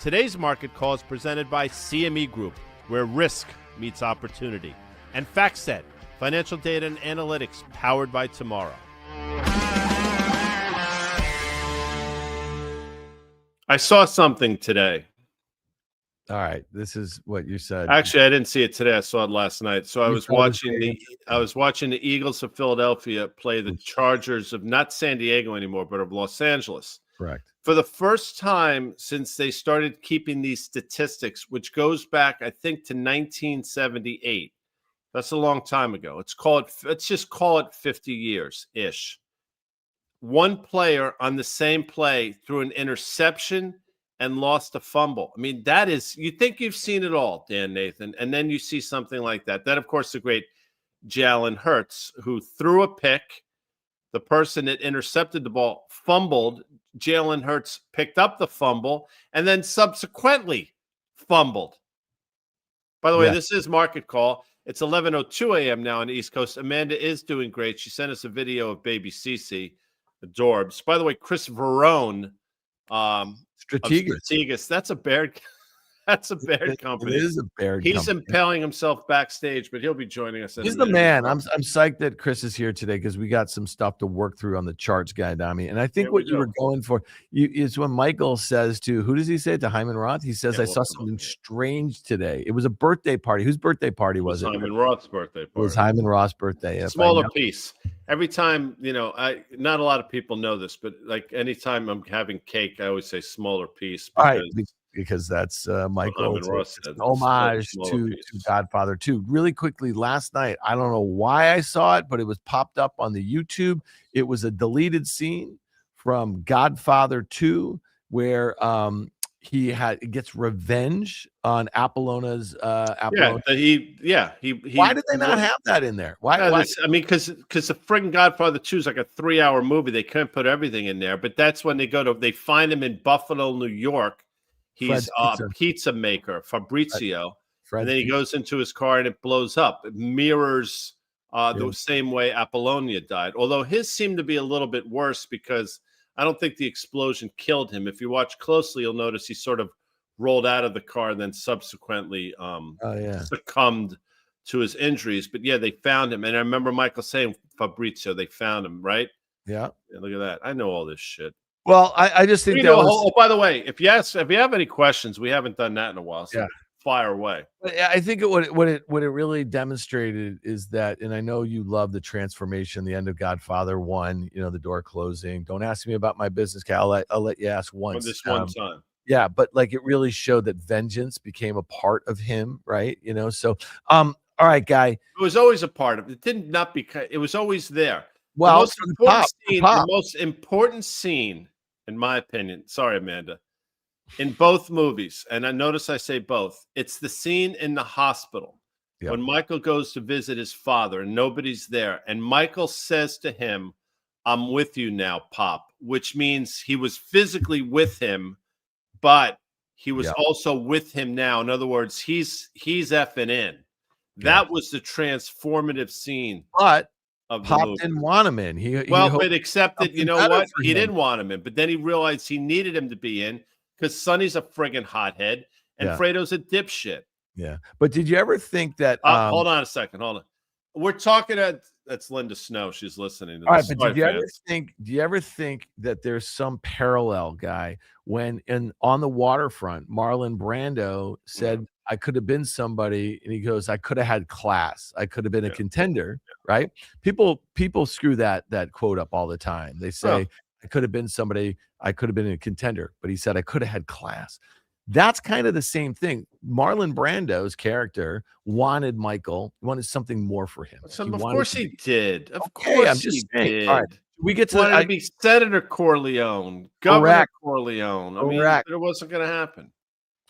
Today's market call is presented by CME Group, where risk meets opportunity, and FactSet, financial data and analytics powered by tomorrow. I saw something today. All right, this is what you said. Actually, I didn't see it today. I saw it last night. So I was watching the Eagles of Philadelphia play the Chargers of not San Diego anymore, but of Los Angeles. Correct. For the first time since they started keeping these statistics, which goes back, I think, to 1978. That's a long time ago. Let's just call it 50 years-ish. One player on the same play threw an interception and lost a fumble. I mean, that is, you think you've seen it all, Dan Nathan, and then you see something like that. Then, of course, the great Jalen Hurts, who threw a pick. The person that intercepted the ball fumbled. Jalen Hurts picked up the fumble and then subsequently fumbled. By the way, This is Market Call. It's 11:02 a.m. now on the East Coast. Amanda is doing great. She sent us a video of baby Cece, adorbs. By the way, Chris Verrone, Strategas. That's a Baird. That's a Baird company. It is a Baird company. He's impaling himself backstage, but he'll be joining us. He's the man. I'm psyched that Chris is here today because we got some stuff to work through on the charts, guy, Adami. And I think what you were going for is when Michael says to, who does he say, to Hyman Roth? He says, I saw something strange today. It was a birthday party. Whose birthday party was it? Hyman Roth's birthday party. It was Hyman Roth's birthday. Smaller piece. Every time, not a lot of people know this, but like anytime I'm having cake, I always say smaller piece. Because that's Michael. It's an homage to Godfather 2. Really quickly, last night, I don't know why I saw it, but it was popped up on the YouTube. It was a deleted scene from Godfather 2 where he gets revenge on Apollona's. Why did they not have that in there? Why? I mean, because the friggin' Godfather 2 is like a 3-hour movie. They couldn't put everything in there, but that's when they find him in Buffalo, New York. He's a pizza maker, Fabrizio, and then he goes into his car and it blows up. It mirrors the same way Apollonia died, although his seemed to be a little bit worse because I don't think the explosion killed him. If you watch closely, you'll notice he sort of rolled out of the car and then subsequently succumbed to his injuries. But yeah, they found him. And I remember Michael saying, Fabrizio, they found him, right? Yeah. Look at that. I know all this shit. Well, I just think that was... Oh, by the way, if you have any questions, we haven't done that in a while. So fire away. I think what it really demonstrated is that, and I know you love the transformation, the end of Godfather 1, the door closing. Don't ask me about my business, Cal. I'll let you ask once. This one time. Yeah, but like it really showed that vengeance became a part of him, right? So all right, guy. It was always a part of it. It was always there. Well, the most important scene, in my opinion, sorry, Amanda, in both movies, and I notice I say both, it's the scene in the hospital when Michael goes to visit his father and nobody's there. And Michael says to him, I'm with you now, Pop, which means he was physically with him, but he was also with him now. In other words, he's effing in. That was the transformative scene. But Pop didn't want him in. But except that, you know what? He didn't want him in, but then he realized he needed him to be in because Sonny's a friggin' hothead and Fredo's a dipshit. Yeah. But did you ever think that hold on a second. Hold on. We're talking that's Linda Snow. She's listening to this. All right, but do you ever think that there's some parallel, guy, when on the waterfront, Marlon Brando said, I could have been somebody, and he goes, I could have had class. I could have been a contender, right? People screw that quote up all the time. They say, I could have been somebody, I could have been a contender, but he said, I could have had class. That's kind of the same thing. Marlon Brando's character wanted something more for him. Of course he did. Of course he did. All right. We get to be Senator Corleone, Governor Corleone. I mean, it wasn't going to happen.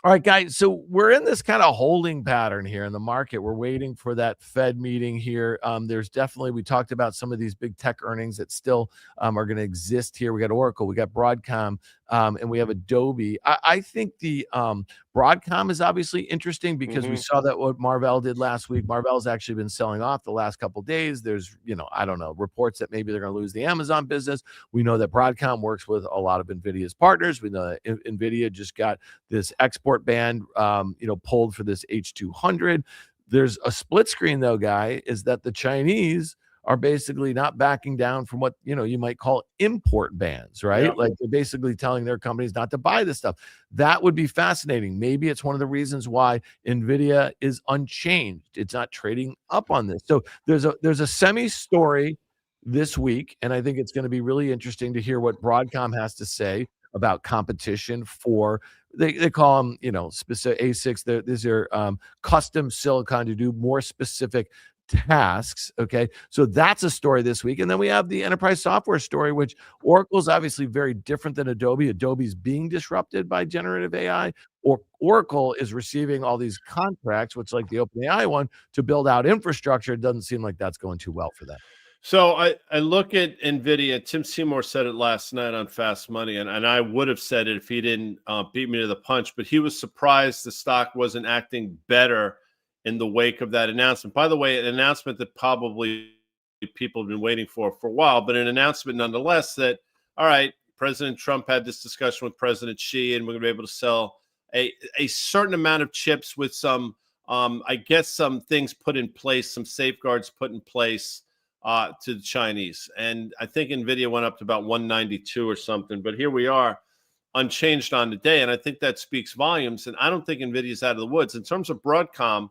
All right, guys. So we're in this kind of holding pattern here in the market. We're waiting for that Fed meeting here. There's definitely, we talked about some of these big tech earnings that still are going to exist here. We got Oracle, we got Broadcom. and we have Adobe. I think the Broadcom is obviously interesting because we saw that what Marvell did last week. Marvell's actually been selling off the last couple of days. There's, I don't know, reports that maybe they're going to lose the Amazon business. We know that Broadcom works with a lot of NVIDIA's partners. We know that NVIDIA just got this export ban, pulled for this H200. There's a split screen, though, Guy, is that the Chinese are basically not backing down from what, you might call import bans, right? Yeah. Like they're basically telling their companies not to buy this stuff. That would be fascinating. Maybe it's one of the reasons why NVIDIA is unchanged. It's not trading up on this. So there's a semi story this week, and I think it's going to be really interesting to hear what Broadcom has to say about competition for they call them, specific ASICs. These are custom silicon to do more specific tasks. Okay. So that's a story this week. And then we have the enterprise software story, which Oracle's obviously very different than Adobe. Adobe's being disrupted by generative AI, or Oracle is receiving all these contracts, which like the OpenAI one, to build out infrastructure. It doesn't seem like that's going too well for them. So I look at NVIDIA. Tim Seymour said it last night on Fast Money, and I would have said it if he didn't beat me to the punch, but he was surprised the stock wasn't acting better in the wake of that announcement. By the way, an announcement that probably people have been waiting for a while, but an announcement nonetheless that, all right, President Trump had this discussion with President Xi, and we're going to be able to sell a certain amount of chips with some, I guess, some things put in place, some safeguards put in place to the Chinese. And I think NVIDIA went up to about 192 or something, but here we are unchanged on the day. And I think that speaks volumes. And I don't think NVIDIA's out of the woods. In terms of Broadcom,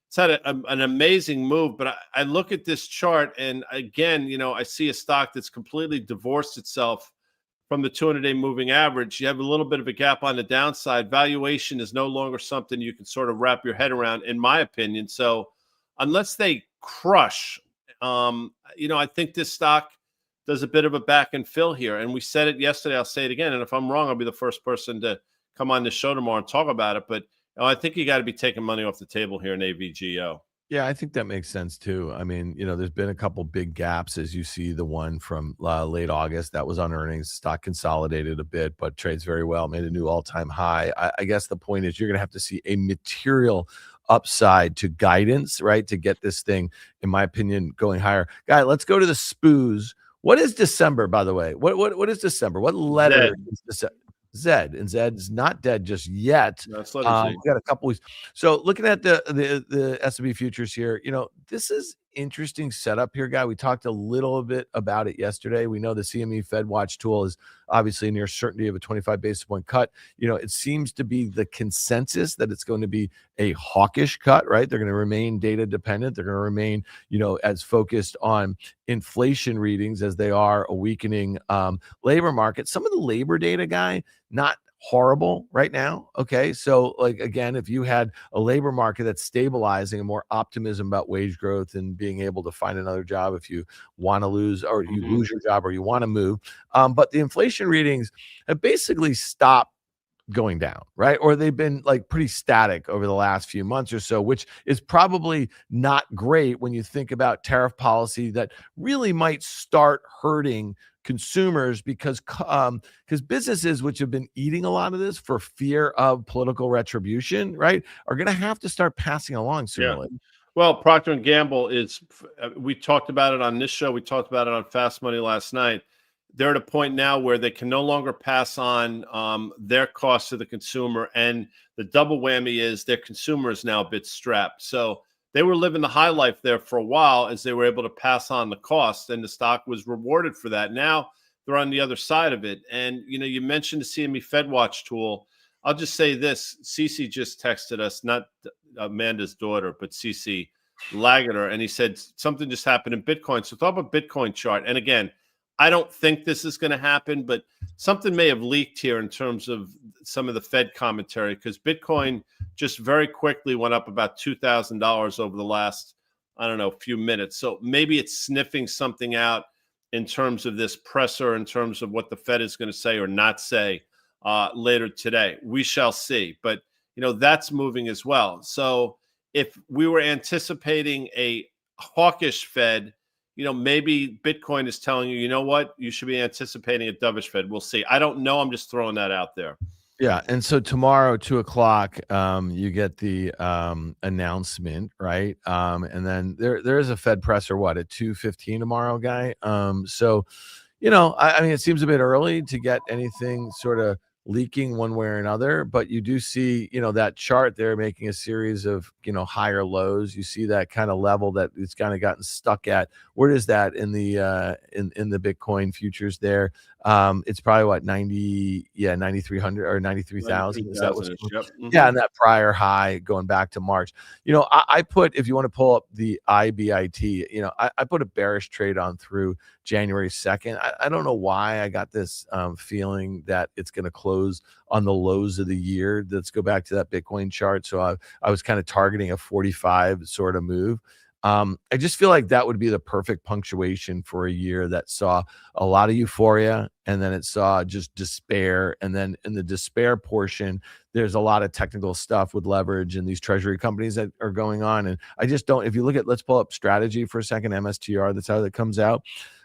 it's had an amazing move, but I look at this chart and again, I see a stock that's completely divorced itself from the 200-day moving average. You have a little bit of a gap on the downside. Valuation is no longer something you can sort of wrap your head around, in my opinion. So unless they crush, I think this stock does a bit of a back and fill here. And we said it yesterday. I'll say it again. And if I'm wrong, I'll be the first person to come on the show tomorrow and talk about it. But I think you got to be taking money off the table here in AVGO. Yeah, I think that makes sense too. I mean, there's been a couple big gaps as you see the one from late August that was on earnings. Stock consolidated a bit, but trades very well, made a new all-time high. I guess the point is you're going to have to see a material upside to guidance, right, to get this thing, in my opinion, going higher. Guy, let's go to the SPOOs. What is December, by the way? What is December? What letter is December? Z, and Z's not dead just yet. That's we got a couple weeks. So looking at the S&P futures here, this is interesting setup here, Guy. We talked a little bit about it yesterday. We know the CME Fed Watch tool is obviously near certainty of a 25 basis point cut. It seems to be the consensus that it's going to be a hawkish cut, right? They're going to remain data dependent. They're going to remain, as focused on inflation readings as they are a weakening labor market. Some of the labor data, Guy, not horrible right now. Okay. So like, again, if you had a labor market that's stabilizing and more optimism about wage growth and being able to find another job if you want to lose or you lose your job or you want to move. But the inflation readings have basically stopped going down, right? Or they've been like pretty static over the last few months or so, which is probably not great when you think about tariff policy that really might start hurting consumers because businesses which have been eating a lot of this for fear of political retribution, right, are going to have to start passing along sooner or later. Well, Procter & Gamble is, we talked about it on this show. We talked about it on Fast Money last night. They're at a point now where they can no longer pass on their costs to the consumer. And the double whammy is their consumer is now a bit strapped. So they were living the high life there for a while as they were able to pass on the cost, and the stock was rewarded for that. Now they're on the other side of it. And, you mentioned the CME Fed Watch tool. I'll just say this. Cece just texted us, not Amanda's daughter, but Cece Lagater, and he said something just happened in Bitcoin. So talk about Bitcoin chart. And again, I don't think this is going to happen, but something may have leaked here in terms of some of the Fed commentary, because Bitcoin just very quickly went up about $2,000 over the last, few minutes. So maybe it's sniffing something out in terms of this presser, in terms of what the Fed is going to say or not say later today. We shall see. But, that's moving as well. So if we were anticipating a hawkish Fed, maybe Bitcoin is telling you, you know what, you should be anticipating a dovish Fed. We'll see. I don't know. I'm just throwing that out there. Yeah, and so tomorrow, 2 o'clock, you get the announcement, right? And then there is a Fed presser, what, at 2:15 tomorrow, guy? So, I mean, it seems a bit early to get anything sort of leaking one way or another, but you do see, that chart there making a series of, higher lows. You see that kind of level that it's kind of gotten stuck at. Where is that in the in the Bitcoin futures there? It's probably what, 9,300 or 93,000. Is that what's going? Yep. Yeah, and that prior high going back to March. I put, if you want to pull up the IBIT, I put a bearish trade on through January 2nd. I don't know why I got this feeling that it's going to close on the lows of the year. Let's go back to that Bitcoin chart. So I was kind of targeting a 45 sort of move. I just feel like that would be the perfect punctuation for a year that saw a lot of euphoria, and then it saw just despair. And then in the despair portion, there's a lot of technical stuff with leverage and these treasury companies that are going on. And I just don't, if you look at, let's pull up strategy for a second, MSTR, that's how that comes out.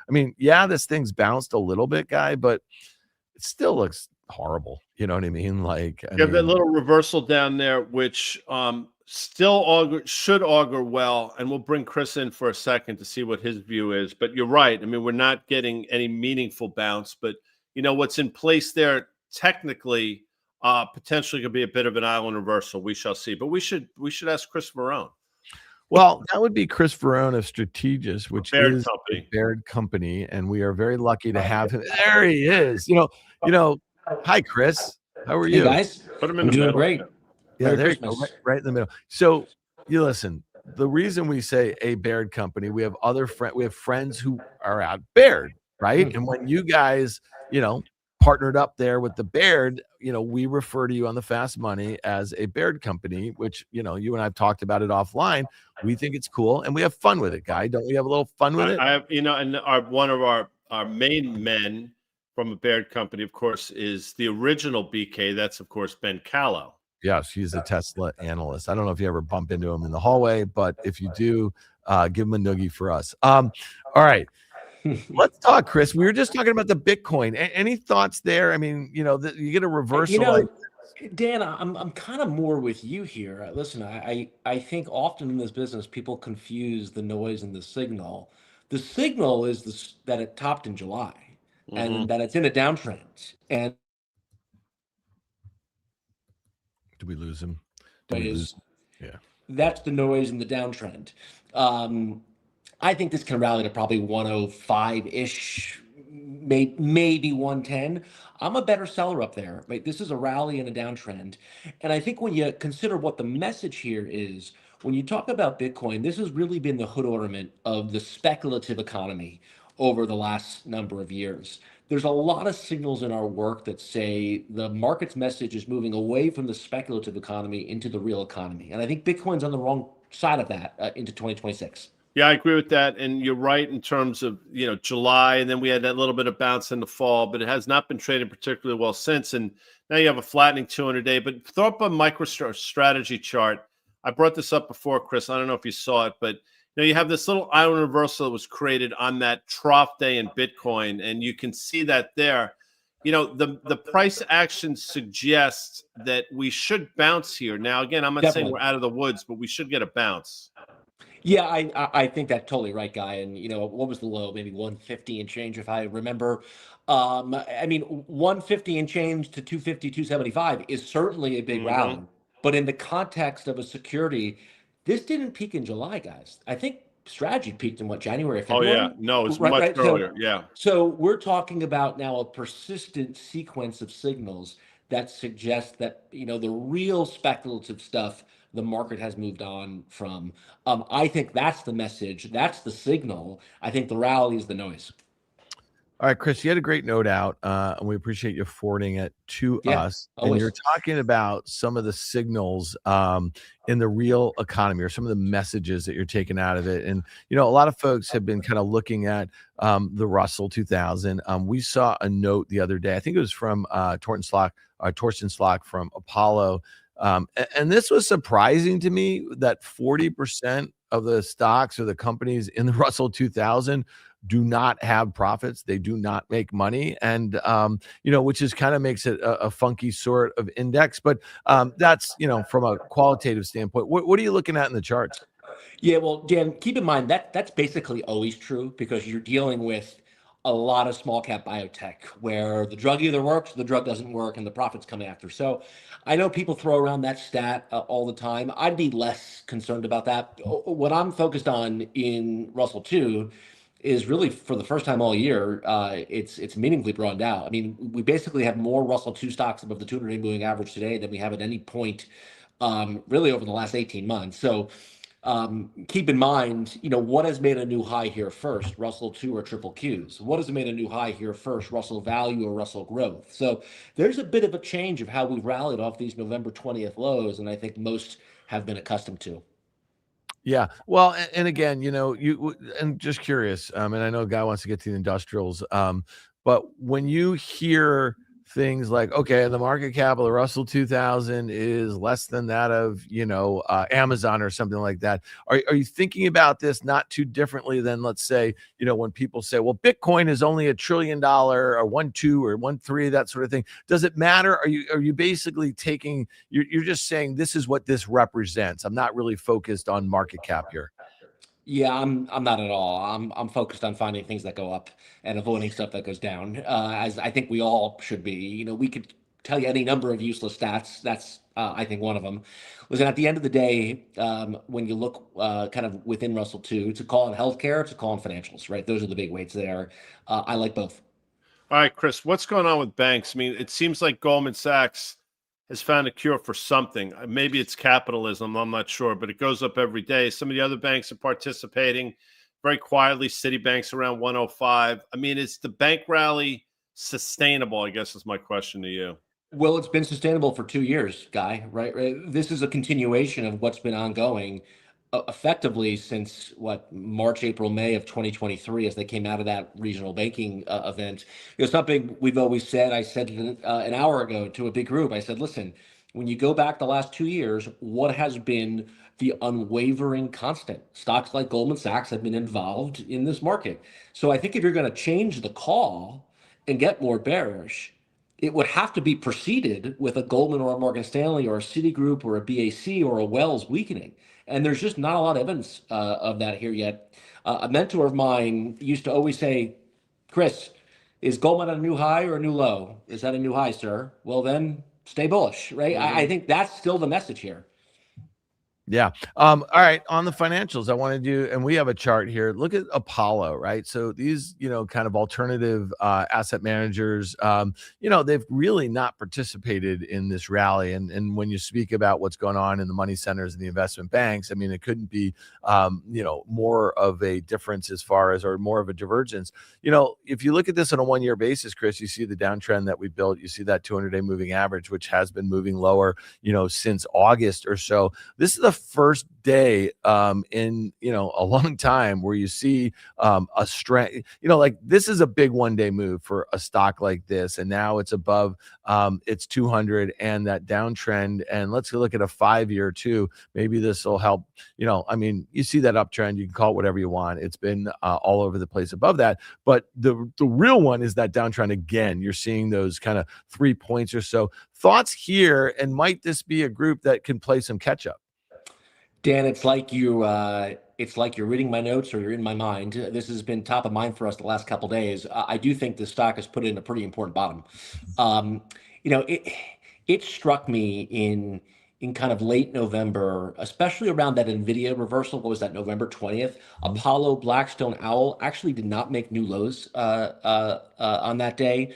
I mean, yeah, this thing's bounced a little bit, guy, but it still looks horrible. You know what I mean? Like, You have that little reversal down there, which still should augur well, and we'll bring Chris in for a second to see what his view is. But you're right. I mean, we're not getting any meaningful bounce, but what's in place there technically potentially could be a bit of an island reversal. We shall see. But we should ask Chris Verrone. Well, that would be Chris Verrone of Strategis, which Baird is Company. a Baird company, and we are very lucky to have him. There he is. Hi, Chris. How are you? Hey, guys. Put him in I'm the doing middle. great. Yeah, Merry there you go, Christmas. right in the middle. So you listen. The reason we say a Baird company, we have friends who are at Baird, right? And when you guys, partnered up there with the Baird, we refer to you on the Fast Money as a Baird company, which, you and I've talked about it offline. We think it's cool and we have fun with it, guy. Don't we have a little fun with it? I have, and one of our main men from a Baird company, of course, is the original BK. That's, of course, Ben Callow. Yes, he's a Tesla analyst. I don't know if you ever bump into him in the hallway, but if you do, give him a noogie for us. All right. Let's talk, Chris. We were just talking about the Bitcoin. Any thoughts there? I mean, you get a reversal. Dan, I'm kind of more with you here. Listen, I think often in this business, people confuse the noise and the signal. The signal is that it topped in July and that it's in a downtrend. And did we lose him? Yeah. That's the noise in the downtrend. I think this can rally to probably 105-ish, maybe 110. I'm a better seller up there. Right? This is a rally and a downtrend. And I think when you consider what the message here is, when you talk about Bitcoin, this has really been the hood ornament of the speculative economy over the last number of years. There's a lot of signals in our work that say the market's message is moving away from the speculative economy into the real economy. And I think Bitcoin's on the wrong side of that into 2026. Yeah, I agree with that. And you're right in terms of, July, and then we had that little bit of bounce in the fall, but it has not been trading particularly well since. And now you have a flattening 200-day, but throw up a MicroStrategy chart. I brought this up before, Chris. I don't know if you saw it, but you have this little island reversal that was created on that trough day in Bitcoin, and you can see that there. The price action suggests that we should bounce here. Now, again, I'm not saying we're out of the woods, but we should get a bounce. Yeah, I think that's totally right, Guy. And, what was the low? Maybe 150 and change, if I remember. I mean, 150 and change to 250, 275 is certainly a big rally. But in the context of a security, this didn't peak in July, guys. I think strategy peaked in January, February? Oh, yeah. No, it's much earlier. So we're talking about now a persistent sequence of signals that suggest that, the real speculative stuff the market has moved on from. I think that's the message. That's the signal. I think the rally is the noise. All right, Chris, you had a great note out, and we appreciate you forwarding it to us. Always. And you're talking about some of the signals in the real economy, or some of the messages that you're taking out of it. And, a lot of folks have been kind of looking at the Russell 2000. We saw a note the other day. I think it was from Torsten Slok from Apollo. And this was surprising to me, that 40% of the stocks or the companies in the Russell 2000 do not have profits. They do not make money. And, which is kind of makes it a funky sort of index. But that's, from a qualitative standpoint, what are you looking at in the charts? Yeah, well, Dan, keep in mind that that's basically always true because you're dealing with a lot of small cap biotech where the drug either works, the drug doesn't work, and the profits come after. So I know people throw around that stat all the time. I'd be less concerned about that. What I'm focused on in Russell 2 is really for the first time all year, it's meaningfully broadened out. I mean, we basically have more Russell 2 stocks above the 200-day moving average today than we have at any point really over the last 18 months. So keep in mind, what has made a new high here first, Russell 2 or triple Qs? What has made a new high here first, Russell value or Russell growth? So there's a bit of a change of how we've rallied off these November 20th lows, and I think most have been accustomed to. Yeah. Well, and again, and just curious, and I know a guy wants to get to the industrials, but when you hear things like, okay, the market cap of the Russell 2000 is less than that of, Amazon or something like that. Are you thinking about this not too differently than, let's say, when people say, well, Bitcoin is only $1 trillion or 1.2 or 1.3, that sort of thing. Does it matter? Are you basically you're just saying this is what this represents? I'm not really focused on market cap here. Yeah, I'm not at all. I'm focused on finding things that go up and avoiding stuff that goes down. As I think we all should be. We could tell you any number of useless stats. That's I think one of them. Listen, at the end of the day, when you look kind of within Russell 2, to call in healthcare, to call in financials, right? Those are the big weights there. I like both. All right, Chris, what's going on with banks? I mean, it seems like Goldman Sachs has found a cure for something. Maybe it's capitalism. I'm not sure, but it goes up every day. Some of the other banks are participating very quietly. Citibank's around 105. I mean, is the bank rally sustainable? I guess is my question to you. Well, it's been sustainable for 2 years, Guy, right? This is a continuation of what's been ongoing effectively since March, April, May of 2023, as they came out of that regional banking event. Something we've always said. I said an hour ago to a big group. I said, listen, when you go back the last 2 years, what has been the unwavering constant? Stocks like Goldman Sachs have been involved in this market. So I think if you're going to change the call and get more bearish, it would have to be preceded with a Goldman or a Morgan Stanley or a Citigroup or a BAC or a Wells weakening. And there's just not a lot of evidence of that here yet. A mentor of mine used to always say, Chris, is Goldman at a new high or a new low? Is that a new high, sir? Well, then stay bullish, right? Mm-hmm. I think that's still the message here. Yeah. All right. On the financials, I want to do, and we have a chart here. Look at Apollo, right? So these, kind of alternative asset managers, they've really not participated in this rally. And when you speak about what's going on in the money centers and the investment banks, I mean, it couldn't be, more of a difference as far as, or more of a divergence. If you look at this on a 1 year basis, Chris, you see the downtrend that we built. You see that 200-day moving average, which has been moving lower, since August or so. This is the first day in a long time where you see a strength, like this is a big 1 day move for a stock like this, and now it's above its 200 and that downtrend. And let's look at a 5 year too. Maybe this will help. I mean, you see that uptrend, you can call it whatever you want. It's been all over the place above that, but the real one is that downtrend again. You're seeing those kind of 3 points or so. Thoughts here, and might this be a group that can play some catch up? Dan, it's like you're reading my notes or you're in my mind. This has been top of mind for us the last couple of days. I do think the stock has put in a pretty important bottom. It struck me in kind of late November, especially around that NVIDIA reversal. What was that, November 20th? Apollo, Blackstone, Owl actually did not make new lows on that day.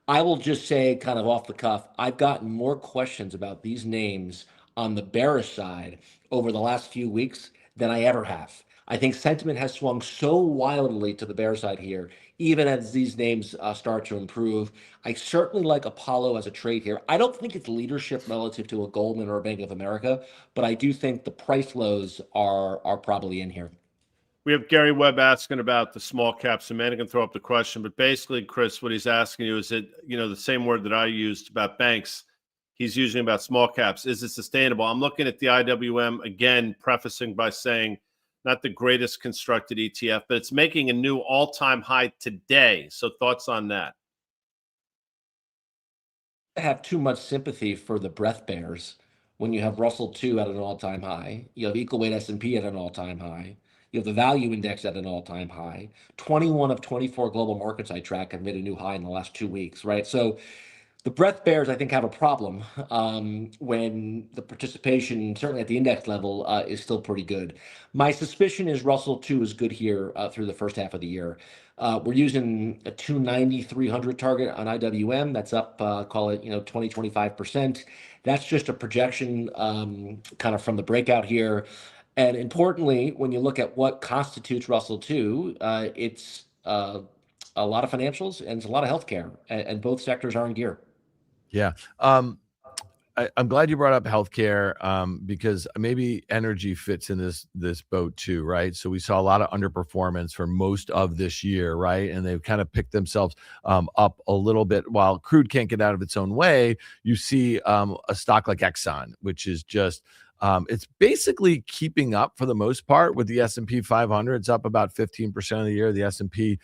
I will just say, kind of off the cuff, I've gotten more questions about these names on the bearish side over the last few weeks than I ever have. I think sentiment has swung so wildly to the bear side here, even as these names start to improve. I certainly like Apollo as a trade here. I don't think it's leadership relative to a Goldman or a Bank of America, but I do think the price lows are probably in here. We have Gary Webb asking about the small caps. Amanda can throw up the question, but basically, Chris, what he's asking you is it, the same word that I used about banks, he's using about small caps. Is it sustainable? I'm looking at the IWM again, prefacing by saying not the greatest constructed ETF, but it's making a new all-time high today. So thoughts on that? I have too much sympathy for the breath bears when you have Russell 2 at an all-time high, you have equal weight S&P at an all-time high, you have the value index at an all-time high. 21 of 24 global markets I track have made a new high in the last 2 weeks, right? So the breath bears, I think, have a problem when the participation, certainly at the index level, is still pretty good. My suspicion is Russell 2 is good here through the first half of the year. We're using a 290, 300 target on IWM. That's up, call it, 20, 25%. That's just a projection kind of from the breakout here. And importantly, when you look at what constitutes Russell 2, it's a lot of financials and it's a lot of healthcare, and both sectors are in gear. Yeah. I'm glad you brought up healthcare because maybe energy fits in this boat too, right? So we saw a lot of underperformance for most of this year, right? And they've kind of picked themselves up a little bit. While crude can't get out of its own way, you see a stock like Exxon, which is just it's basically keeping up for the most part with the S&P 500. It's up about 15% of the year. The S&P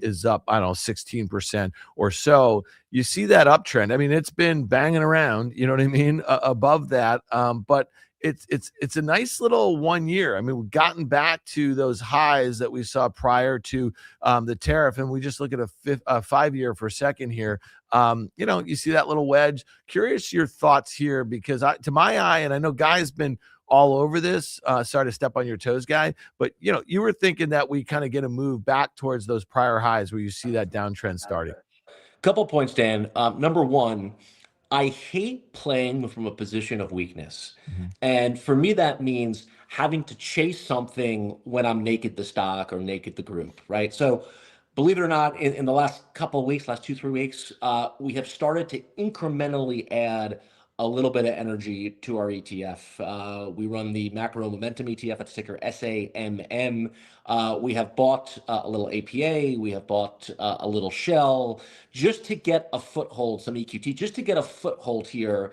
is up, I don't know, 16% or so. You see that uptrend. I mean, it's been banging around, you know what I mean, above that. But it's a nice little 1 year. I mean, we've gotten back to those highs that we saw prior to the tariff, and we just look at a 5 year for a second here. You see that little wedge. Curious your thoughts here, because to my eye, and I know Guy's been all over this. Sorry to step on your toes, Guy, but you were thinking that we kind of get a move back towards those prior highs where you see that downtrend starting. Couple points, Dan. Number one, I hate playing from a position of weakness. Mm-hmm. And for me, that means having to chase something when I'm naked the stock or naked the group, right? So believe it or not, in the last couple of weeks, last 2-3 weeks, we have started to incrementally add a little bit of energy to our ETF. We run the macro momentum ETF at ticker SAMM. We have bought a little APA. We have bought a little Shell just to get a foothold, some EQT, just to get a foothold here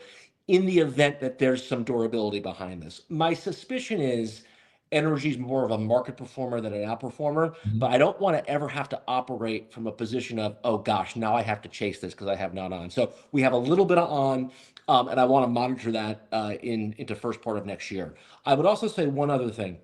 in the event that there's some durability behind this. My suspicion is energy is more of a market performer than an outperformer, but I don't want to ever have to operate from a position of, oh gosh, now I have to chase this because I have not on. So we have a little bit of on, and I want to monitor that into first part of next year. I would also say one other thing.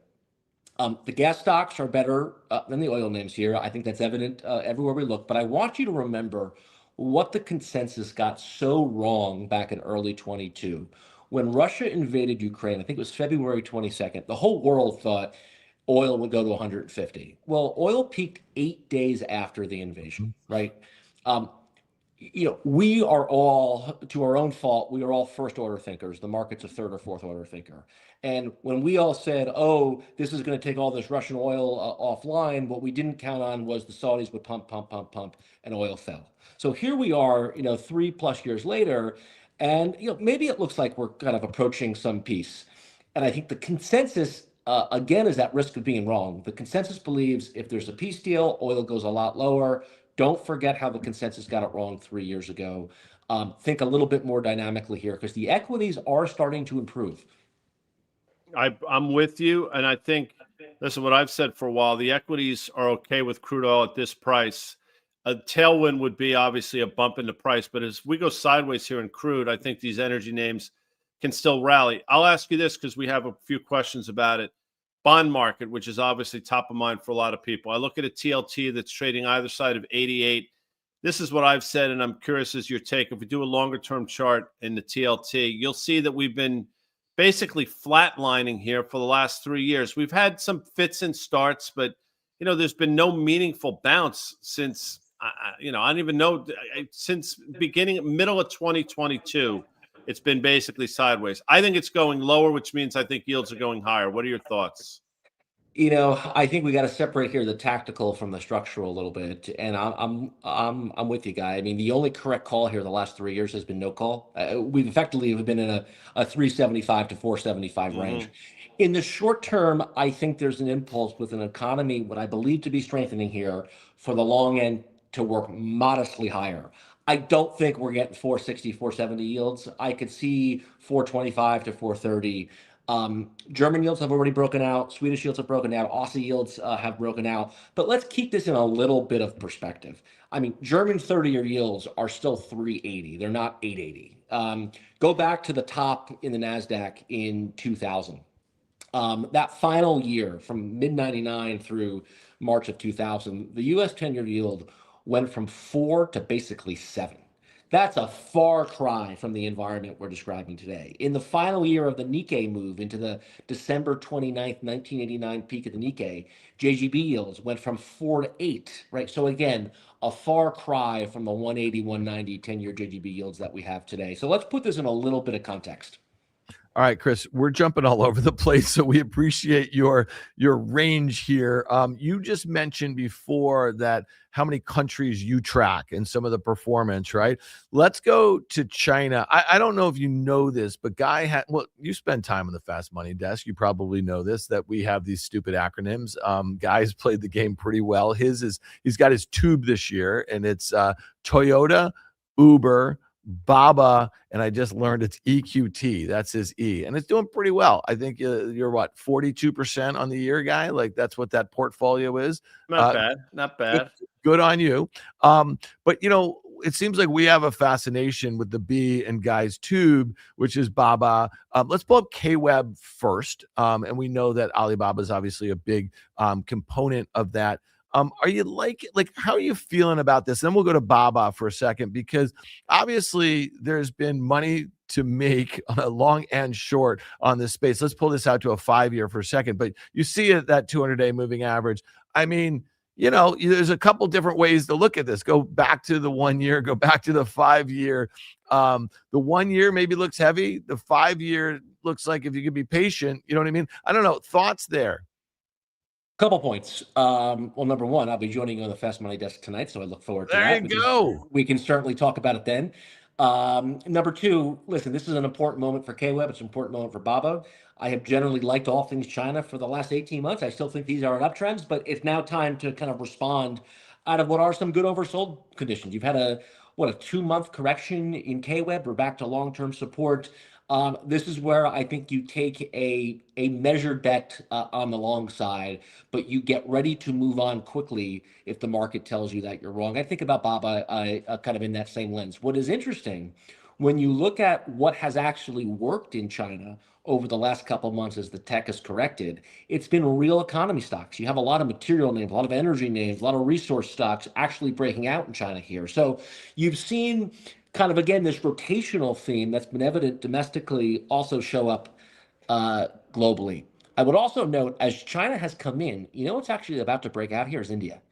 The gas stocks are better than the oil names here. I think that's evident everywhere we look, but I want you to remember what the consensus got so wrong back in early 22. When Russia invaded Ukraine, I think it was February 22nd, the whole world thought oil would go to 150. Well, oil peaked 8 days after the invasion, right? We are all, to our own fault, we are all first order thinkers. The market's a third or fourth order thinker. And when we all said, oh, this is going to take all this Russian oil offline, what we didn't count on was the Saudis would pump, and oil fell. So here we are, 3+ years later, and maybe it looks like we're kind of approaching some peace. And I think the consensus, again, is at risk of being wrong. The consensus believes if there's a peace deal, oil goes a lot lower. Don't forget how the consensus got it wrong 3 years ago. Think a little bit more dynamically here because the equities are starting to improve. I'm with you. And I think this is what I've said for a while. The equities are okay with crude oil at this price. A tailwind would be obviously a bump in the price. But as we go sideways here in crude, I think these energy names can still rally. I'll ask you this because we have a few questions about it. Bond market, which is obviously top of mind for a lot of people. I look at a TLT that's trading either side of 88. This is what I've said, and I'm curious as your take. If we do a longer-term chart in the TLT, you'll see that we've been basically flatlining here for the last 3 years. We've had some fits and starts, but, there's been no meaningful bounce since, I don't even know, since middle of 2022. It's been basically sideways. I think it's going lower, which means I think yields are going higher. What are your thoughts? I think we got to separate here the tactical from the structural a little bit, and I'm with you, Guy. I mean, the only correct call here the last 3 years has been no call. We've effectively been in a 375 to 475 range. In the short term, I think there's an impulse with an economy, what I believe to be strengthening here, for the long end to work modestly higher. I don't think we're getting 460, 470 yields. I could see 425 to 430. German yields have already broken out. Swedish yields have broken out. Aussie yields have broken out. But let's keep this in a little bit of perspective. I mean, German 30-year yields are still 380. They're not 880. Go back to the top in the NASDAQ in 2000. That final year from mid 99 through March of 2000, the US 10-year yield went from 4 to basically 7. That's a far cry from the environment we're describing today. In the final year of the Nikkei move into the December 29th, 1989 peak of the Nikkei, JGB yields went from 4 to 8, right? So again, a far cry from the 180, 190 10-year JGB yields that we have today. So let's put this in a little bit of context. All right, Chris, we're jumping all over the place, so we appreciate your range here. You just mentioned before that how many countries you track and some of the performance, right? Let's go to China. I don't know if you know this, but you spend time on the Fast Money desk. You probably know this, that we have these stupid acronyms. Guy's played the game pretty well. He's got his tube this year, and it's Toyota, Uber, Baba, and I just learned it's EQT. That's his E, and it's doing pretty well. I think you're what, 42% on the year, guy? Like, that's what that portfolio is. Not bad. Good on you. But it seems like we have a fascination with the B and Guy's tube, which is Baba. Let's pull up KWeb first, and we know that Alibaba is obviously a big component of that. Are you how are you feeling about this? Then we'll go to Baba for a second, because obviously there's been money to make on a long and short on this space. Let's pull this out to a 5-year for a second, but you see it, that 200-day moving average. I mean, there's a couple different ways to look at this. Go back to the 1 year, go back to the 5-year. The 1 year maybe looks heavy. The 5-year looks like, if you could be patient, you know what I mean? I don't know. Thoughts there? Couple points. Well, number one, I'll be joining you on the Fast Money desk tonight, so I look forward to that. There you go. We can certainly talk about it then. Number two, listen, this is an important moment for KWeb. It's an important moment for Baba. I have generally liked all things China for the last 18 months. I still think these are uptrends, but it's now time to kind of respond out of what are some good oversold conditions. You've had a 2-month correction in KWeb. We're back to long-term support. This is where I think you take a measured bet on the long side, but you get ready to move on quickly if the market tells you that you're wrong. I think about Baba kind of in that same lens. What is interesting, when you look at what has actually worked in China over the last couple of months as the tech has corrected, it's been real economy stocks. You have a lot of material names, a lot of energy names, a lot of resource stocks actually breaking out in China here. So you've seen kind of, again, this rotational theme that's been evident domestically also show up globally. I would also note, as China has come in, what's actually about to break out here is India.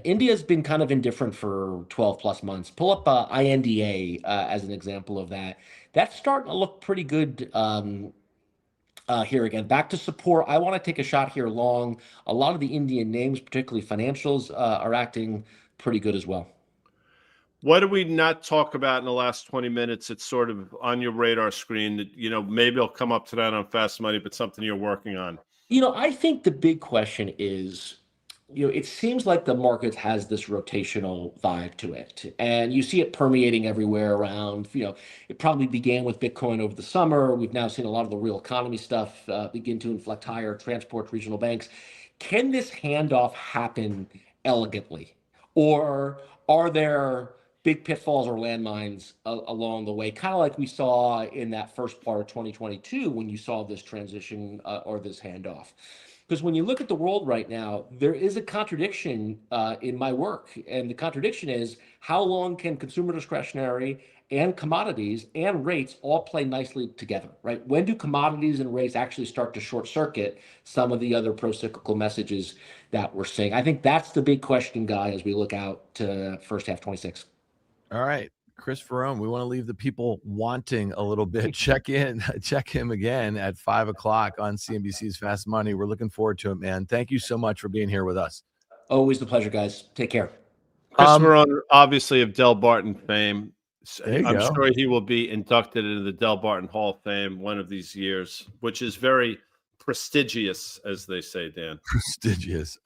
India's been kind of indifferent for 12 plus months. Pull up INDA as an example of that. That's starting to look pretty good here again. Back to support. I want to take a shot here long. A lot of the Indian names, particularly financials, are acting pretty good as well. What do we not talk about in the last 20 minutes? It's sort of on your radar screen that, maybe it'll come up tonight on Fast Money, but something you're working on. I think the big question is, it seems like the market has this rotational vibe to it, and you see it permeating everywhere around. It probably began with Bitcoin over the summer. We've now seen a lot of the real economy stuff begin to inflect higher, transport, regional banks. Can this handoff happen elegantly, or are there big pitfalls or landmines along the way, kind of like we saw in that first part of 2022 when you saw this transition or this handoff? Because when you look at the world right now, there is a contradiction in my work. And the contradiction is, how long can consumer discretionary and commodities and rates all play nicely together, right? When do commodities and rates actually start to short circuit some of the other pro-cyclical messages that we're seeing? I think that's the big question, Guy, as we look out to first half 26. All right, Chris Verrone, we want to leave the people wanting a little bit. Check him again at 5 o'clock on CNBC's Fast Money. We're looking forward to it, man. Thank you so much for being here with us. Always a pleasure, guys. Take care. Chris Verrone, obviously of Del Barton fame. I'm go. sure he will be inducted into the Del Barton Hall of Fame one of these years, which is very prestigious, as they say, Dan. Prestigious.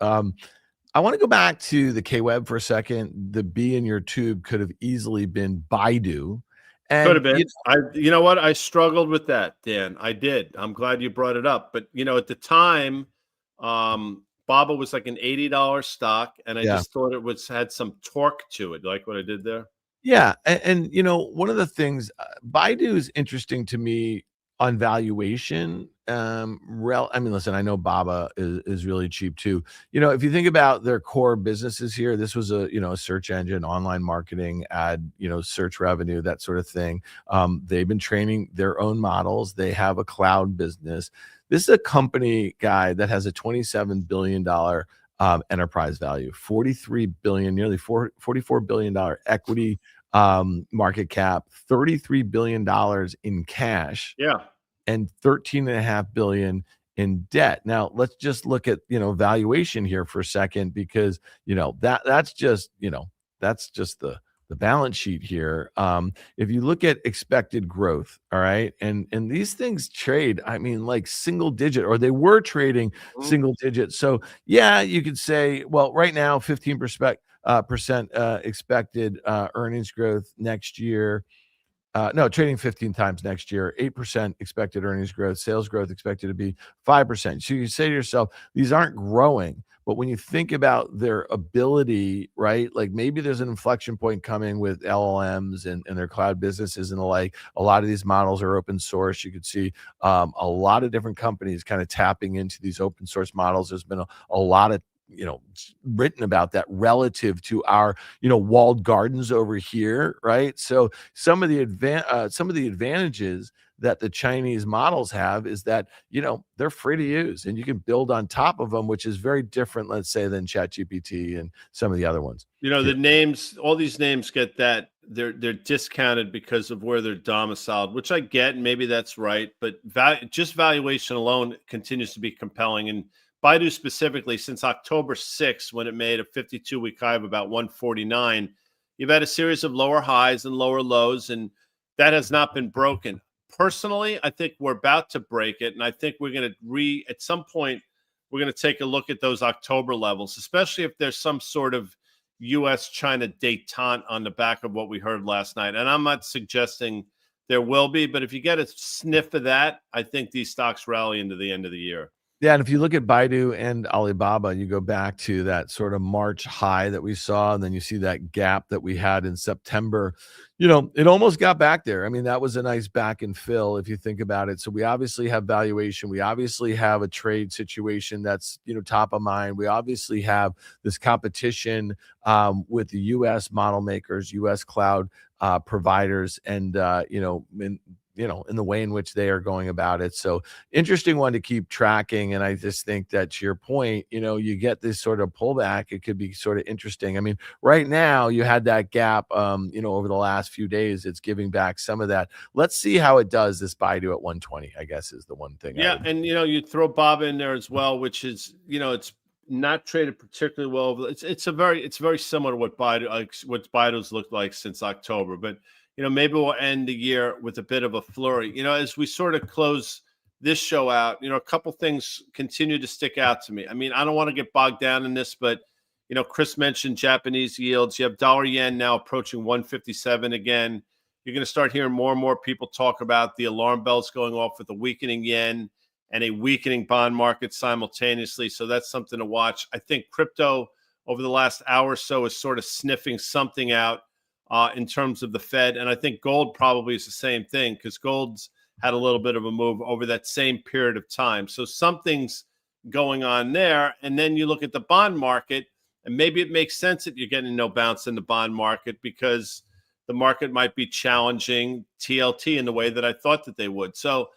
I want to go back to the KWeb for a second. The B in your tube could have easily been Baidu. Could have And been. You know what? I struggled with that, Dan. I did. I'm glad you brought it up. But at the time, Baba was like an $80 stock, and I yeah. just thought it had some torque to it. Like what I did there? Yeah, and one of the things, Baidu is interesting to me on valuation. I mean, listen, I know Baba is really cheap too. If you think about their core businesses here, this was a search engine, online marketing, ad, search revenue, that sort of thing. They've been training their own models. They have a cloud business. This is a company, guy, that has a $27 billion enterprise value, 43 billion, nearly $44 billion equity market cap, $33 billion in cash, Yeah. and 13.5 billion in debt. Now let's just look at valuation here for a second, because that's just the balance sheet here. If you look at expected growth, all right, and these things trade, I mean, like single digit, or they were trading single digit. So yeah, you could say, well, right now 15% expected earnings growth next year. No, trading 15 times next year, 8% expected earnings growth, sales growth expected to be 5%. So you say to yourself, these aren't growing. But when you think about their ability, right, like maybe there's an inflection point coming with LLMs and their cloud businesses and the like. A lot of these models are open source. You could see a lot of different companies kind of tapping into these open source models. There's been a lot of written about that relative to our walled gardens over here, right? So some of the advantages that the Chinese models have is that they're free to use, and you can build on top of them, which is very different, let's say, than ChatGPT and some of the other ones. The names, all these names get that they're discounted because of where they're domiciled, which I get, and maybe that's right. But just valuation alone continues to be compelling. And Baidu specifically, since October 6th, when it made a 52-week high of about 149, you've had a series of lower highs and lower lows, and that has not been broken. Personally, I think we're about to break it, and I think we're going to at some point, we're going to take a look at those October levels, especially if there's some sort of U.S.-China détente on the back of what we heard last night. And I'm not suggesting there will be, but if you get a sniff of that, I think these stocks rally into the end of the year. Yeah, and if you look at Baidu and Alibaba, you go back to that sort of March high that we saw, and then you see that gap that we had in September. It almost got back there. I mean, that was a nice back and fill if you think about it. So we obviously have valuation. We obviously have a trade situation that's top of mind. We obviously have this competition with the U.S. model makers, U.S. cloud providers, and in the way in which they are going about it. So interesting one to keep tracking. And I just think that, to your point, you get this sort of pullback. It could be sort of interesting. I mean, right now you had that gap, over the last few days, it's giving back some of that. Let's see how it does, this Baidu at 120, I guess, is the one thing. Yeah. And, you throw Baba in there as well, which is, it's not traded particularly well. It's very similar to what Baidu's looked like since October, but maybe we'll end the year with a bit of a flurry. As we sort of close this show out, a couple things continue to stick out to me. I mean, I don't want to get bogged down in this, but Chris mentioned Japanese yields. You have dollar yen now approaching 157 again. You're going to start hearing more and more people talk about the alarm bells going off with a weakening yen and a weakening bond market simultaneously. So that's something to watch. I think crypto over the last hour or so is sort of sniffing something out in terms of the Fed. And I think gold probably is the same thing, because gold's had a little bit of a move over that same period of time. So something's going on there. And then you look at the bond market, and maybe it makes sense that you're getting no bounce in the bond market, because the market might be challenging TLT in the way that I thought that they would. So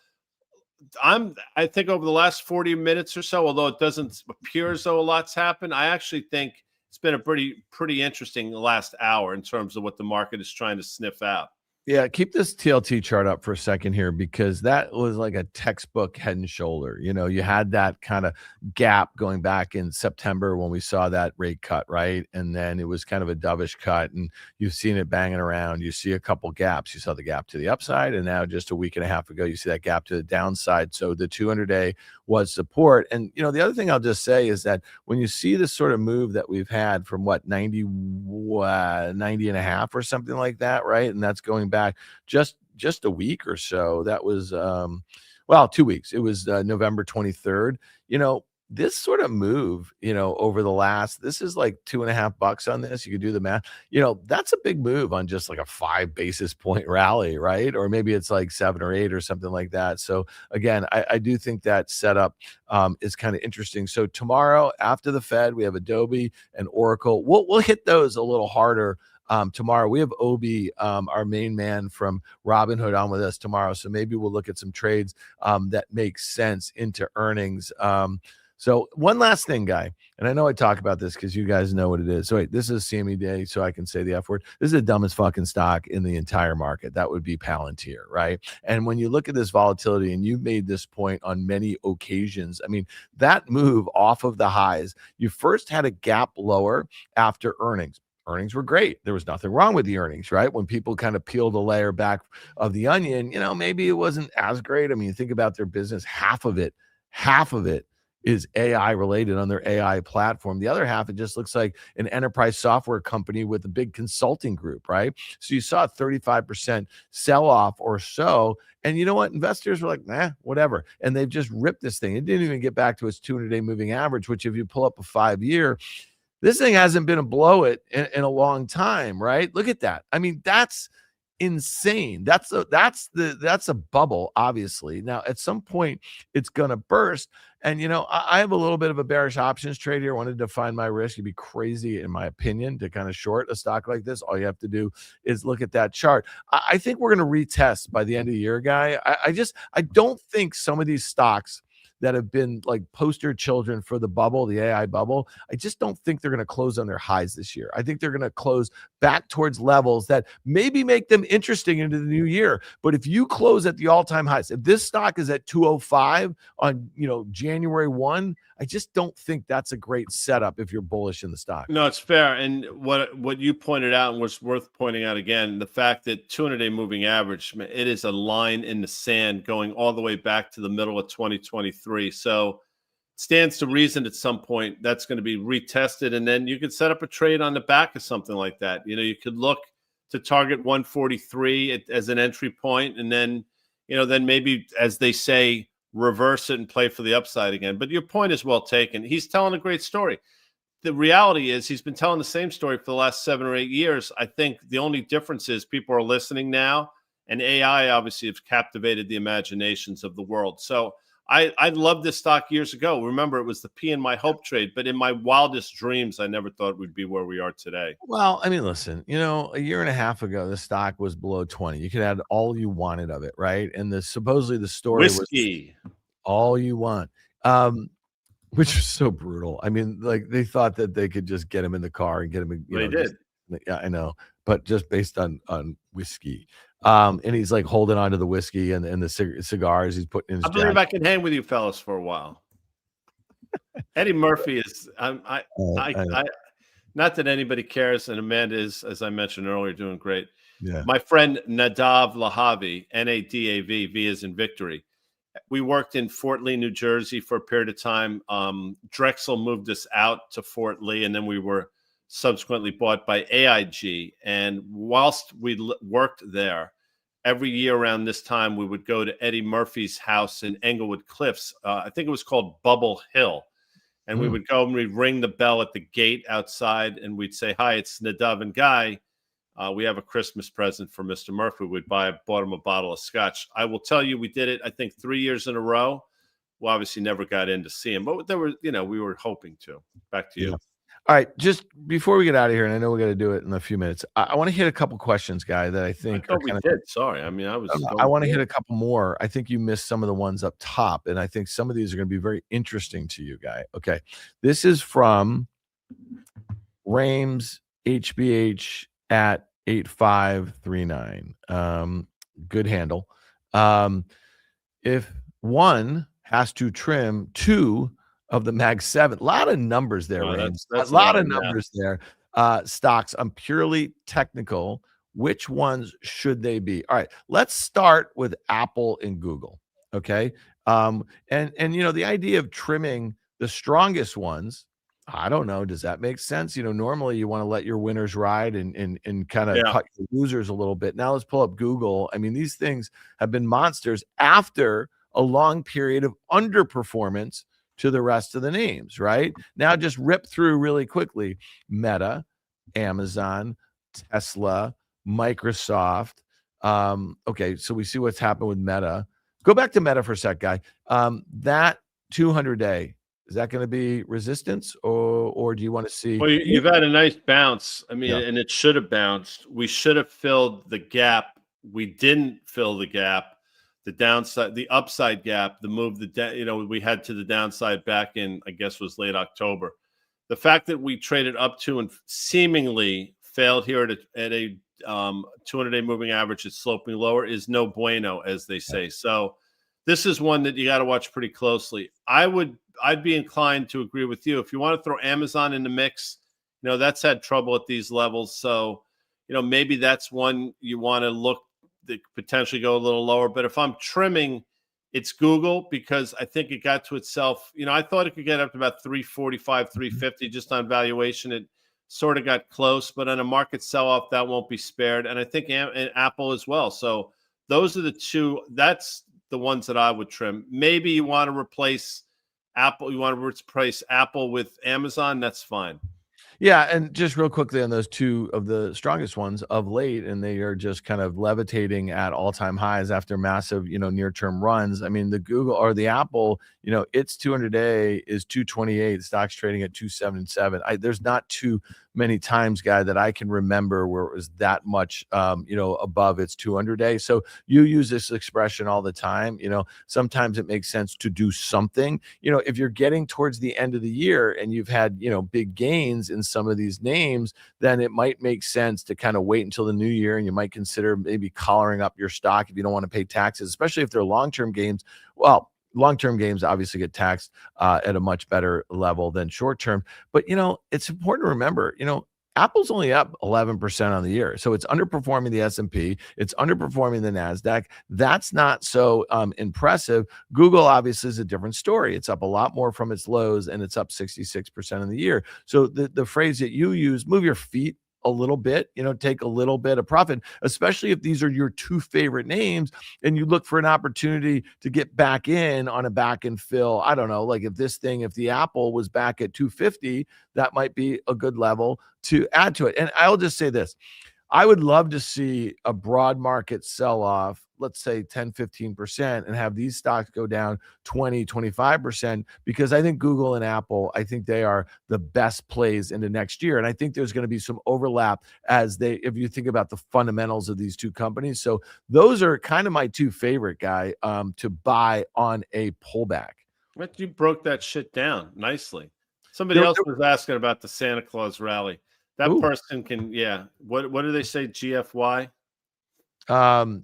I think over the last 40 minutes or so, although it doesn't appear as though a lot's happened, I actually think it's been a pretty interesting last hour in terms of what the market is trying to sniff out. Yeah, keep this TLT chart up for a second here, because that was like a textbook head and shoulder. You had that kind of gap going back in September when we saw that rate cut, right? And then it was kind of a dovish cut, and you've seen it banging around. You see a couple gaps. You saw the gap to the upside, and now just a week and a half ago, you see that gap to the downside. So the 200-day was support. And, the other thing I'll just say is that when you see this sort of move that we've had from 90 and a half or something like that, right? And that's going back just a week or so. That was, well, 2 weeks. It was November 23rd. You know, this sort of move, you know, over the last, this is like $2.50 on this. You could do the math. You know, that's a big move on just like a 5 basis point rally, right? Or maybe it's like 7 or 8 or something like that. So again, I do think that setup is kind of interesting. So tomorrow after the Fed, we have Adobe and Oracle. We'll hit those a little harder. Tomorrow we have Obi, our main man from Robinhood, on with us tomorrow. So maybe we'll look at some trades that make sense into earnings. So one last thing, guy, and I know I talk about this because you guys know what it is. So wait, this is CME Day, so I can say the F word. This is the dumbest fucking stock in the entire market. That would be Palantir, right? And when you look at this volatility, and you've made this point on many occasions, I mean, that move off of the highs, you first had a gap lower after earnings. Earnings were great. There was nothing wrong with the earnings, right? When people kind of peeled a layer back of the onion, you know, maybe it wasn't as great. I mean, you think about their business, half of it is AI related on their AI platform. The other half, it just looks like an enterprise software company with a big consulting group, right? So you saw a 35% sell off or so. And you know what? Investors were like, nah, whatever. And they've just ripped this thing. It didn't even get back to its 200-day moving average, which if you pull up a 5-year, this thing hasn't been below it in a long time, right? Look at that. I mean, that's insane. That's a bubble, obviously. Now, at some point, it's gonna burst. And you know, I have a little bit of a bearish options trade here. I wanted to define my risk. You'd be crazy, in my opinion, to kind of short a stock like this. All you have to do is look at that chart. I think we're gonna retest by the end of the year, guy. I don't think some of these stocks that have been like poster children for the bubble, the AI bubble, I just don't think they're going to close on their highs this year. I think they're going to close back towards levels that maybe make them interesting into the new year. But if you close at the all-time highs, if this stock is at 205 on, you know, January 1, I just don't think that's a great setup if you're bullish in the stock. No, it's fair. And what you pointed out, and what's worth pointing out again, the fact that 200-day moving average, it is a line in the sand going all the way back to the middle of 2023. So it stands to reason at some point that's going to be retested, and then you could set up a trade on the back of something like that. You know, you could look to target 143 as an entry point, and then, you know, then maybe, as they say, reverse it and play for the upside again. But your point is well taken. He's telling a great story. The reality is he's been telling the same story for the last 7 or 8 years. I think the only difference is people are listening now, and AI obviously has captivated the imaginations of the world. So I loved this stock years ago. Remember, it was the P in my hope trade, but in my wildest dreams, I never thought we'd be where we are today. Well, I mean, listen, you know, a year and a half ago, the stock was below 20. You could add all you wanted of it, right? And supposedly the story Whiskey. was all you want, which is so brutal. I mean, like, they thought that they could just get him in the car and get him. They did. Yeah, I know, but just based on whiskey. And he's like holding on to the whiskey and the cigars he's putting in his I believe jacket. I can hang with you fellas for a while. Eddie Murphy is not that anybody cares, and Amanda is, as I mentioned earlier, doing great. Yeah. My friend Nadav Lahavi, N-A-D-A-V, V is in victory. We worked in Fort Lee, New Jersey for a period of time. Drexel moved us out to Fort Lee, and then we were subsequently bought by AIG. And whilst we worked there, every year around this time, we would go to Eddie Murphy's house in Englewood Cliffs. I think it was called Bubble Hill. And we would go and we'd ring the bell at the gate outside, and we'd say, "Hi, it's Nadav and Guy. We have a Christmas present for Mr. Murphy." We'd bought him a bottle of scotch. I will tell you, we did it, I think, 3 years in a row. We obviously never got in to see him, but there were, you know, we were hoping to. Back to you. Yeah. All right, just before we get out of here, and I know we got to do it in a few minutes, I want to hit a couple questions, Guy, that I think we did. Sorry, I mean, I want to hit a couple more. I think you missed some of the ones up top, and I think some of these are going to be very interesting to you, Guy. Okay, this is from Rames HBH at 8539. Good handle. If one has to trim two of the Mag 7, a lot of numbers there, Rames. That's a lot of numbers there. Stocks, I'm purely technical. Which ones should they be? All right, let's start with Apple and Google. Okay. And you know, the idea of trimming the strongest ones, I don't know. Does that make sense? Normally you want to let your winners ride and kind of Yeah. cut your losers a little bit. Now let's pull up Google. I mean, these things have been monsters after a long period of underperformance to the rest of the names, right? Now just rip through really quickly. Meta, Amazon, Tesla, Microsoft. Okay, so we see what's happened with Meta. Go back to Meta for a sec, guy. That 200-day, is that going to be resistance, or do you want to see? Well, you've had a nice bounce. I mean, Yeah. and it should have bounced. We should have filled the gap. We didn't fill the gap. The downside, the upside gap, the move, we had to the downside back in, I guess, was late October. The fact that we traded up to and seemingly failed here at a 200-day moving average that's sloping lower is no bueno, as they say. So this is one that you got to watch pretty closely. I'd be inclined to agree with you. If you want to throw Amazon in the mix, that's had trouble at these levels. So, maybe that's one you want to look that potentially go a little lower. But if I'm trimming, it's Google, because I think it got to itself. I thought it could get up to about 345, 350 just on valuation. It sort of got close, but on a market sell-off, that won't be spared. And I think Apple as well. So those are the two. That's the ones that I would trim. Maybe you want to replace Apple. You want to replace Apple with Amazon. That's fine. Yeah, and just real quickly on those two of the strongest ones of late, and they are just kind of levitating at all-time highs after massive, near-term runs. I mean, the Google or the Apple, its 200-day is 228. The stock's trading at 277. There's not too many times, guy, that I can remember where it was that much, above its 200-day. So you use this expression all the time. Sometimes it makes sense to do something. If you're getting towards the end of the year and you've had, big gains in some of these names, then it might make sense to kind of wait until the new year, and you might consider maybe collaring up your stock if you don't want to pay taxes, especially if they're long-term gains. Well, long-term games obviously get taxed at a much better level than short-term. But, it's important to remember, Apple's only up 11% on the year. So it's underperforming the S&P. It's underperforming the NASDAQ. That's not so impressive. Google obviously is a different story. It's up a lot more from its lows, and it's up 66% in the year. So the phrase that you use, move your feet a little bit, take a little bit of profit, especially if these are your two favorite names and you look for an opportunity to get back in on a back and fill. I don't know, like if the Apple was back at 250, that might be a good level to add to it. And I'll just say this. I would love to see a broad market sell-off, let's say 10, 15%, and have these stocks go down 20, 25%, because I think Google and Apple, I think they are the best plays into next year. And I think there's going to be some overlap if you think about the fundamentals of these two companies. So those are kind of my two favorite, guy, to buy on a pullback. But you broke that shit down nicely. Somebody else was asking about the Santa Claus rally. That person can, yeah. What do they say? GFY? No,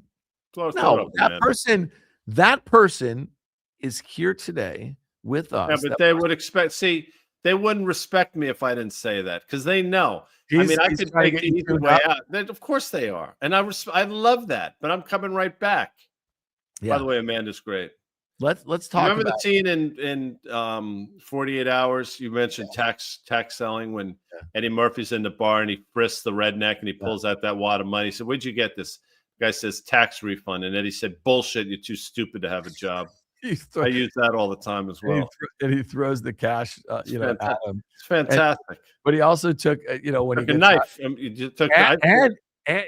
that person is here today with us. Yeah, but they would expect. See, they wouldn't respect me if I didn't say that, because they know. I could take the easy way out. Of course they are, and I love that. But I'm coming right back. Yeah. By the way, Amanda's great. Let's talk. Remember the scene in 48 Hours? You mentioned tax selling when Eddie Murphy's in the bar and he frisks the redneck and he pulls out that wad of money. He said, "Where'd you get this?" The guy says, "Tax refund." And Eddie said, "Bullshit, you're too stupid to have a job." I use that all the time as well. And he throws the cash, at him. It's fantastic. But he also took, when he took a knife.